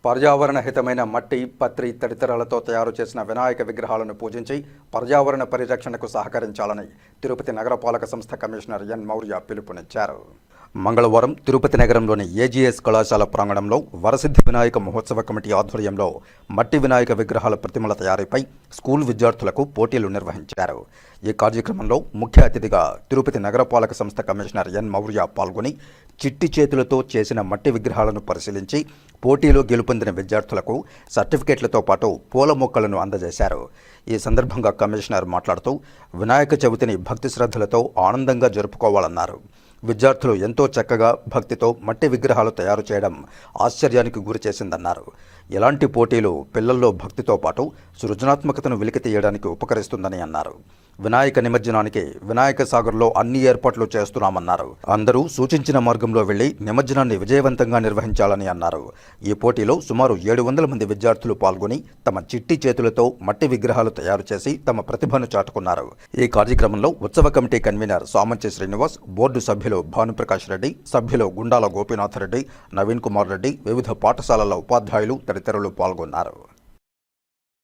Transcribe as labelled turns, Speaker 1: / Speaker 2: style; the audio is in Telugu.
Speaker 1: పర్యావరణ హితమైన మట్టి, పత్రి తదితరాలతో తయారు చేసిన వినాయక విగ్రహాలను పూజించి పర్యావరణ పరిరక్షణకు సహకరించాలని తిరుపతి నగరపాలక సంస్థ కమిషనర్ ఎన్ మౌర్య పిలుపునిచ్చారు. మంగళవారం తిరుపతి నగరంలోని ఏజీఎస్ కళాశాల ప్రాంగణంలో వరసిద్ధి వినాయక మహోత్సవ కమిటీ ఆధ్వర్యంలో మట్టి వినాయక విగ్రహాల ప్రతిమల తయారీపై స్కూల్ విద్యార్థులకు పోటీలు నిర్వహించారు. ఈ కార్యక్రమంలో ముఖ్య అతిథిగా తిరుపతి నగరపాలక సంస్థ కమిషనర్ ఎన్ మౌర్య పాల్గొని చిట్టి చేతులతో చేసిన మట్టి విగ్రహాలను పరిశీలించి పోటీలో గెలుపొందిన విద్యార్థులకు సర్టిఫికేట్లతో పాటు పూల మొక్కలను అందజేశారు. ఈ సందర్భంగా కమిషనర్ మాట్లాడుతూ వినాయక చవితిని భక్తి శ్రద్ధలతో ఆనందంగా జరుపుకోవాలన్నారు. విద్యార్థులు ఎంతో చక్కగా భక్తితో మట్టి విగ్రహాలు తయారు చేయడం ఆశ్చర్యానికి గురి చేసిందన్నారు. ఇలాంటి పోటీలు పిల్లల్లో భక్తితో పాటు సృజనాత్మకతను వెలికితీయడానికి ఉపకరిస్తుందని అన్నారు. వినాయక నిమజ్జనానికి వినాయక సాగర్లో అన్ని ఏర్పాట్లు చేస్తున్నామన్నారు. అందరూ సూచించిన మార్గంలో వెళ్లి నిమజ్జనాన్ని విజయవంతంగా నిర్వహించాలని అన్నారు. ఈ పోటీలో సుమారు 700 మంది విద్యార్థులు పాల్గొని తమ చిట్టి చేతులతో మట్టి విగ్రహాలు తయారు చేసి తమ ప్రతిభను చాటుకున్నారు. ఈ కార్యక్రమంలో ఉత్సవ committee convener Samanchi Srinivas, board సభ్యులు భానుప్రకాష్ రెడ్డి, సభ్యులు గుండాల గోపీనాథ్ రెడ్డి, నవీన్ కుమార్ రెడ్డి, వివిధ పాఠశాలల ఉపాధ్యాయులు తదితరులు పాల్గొన్నారు.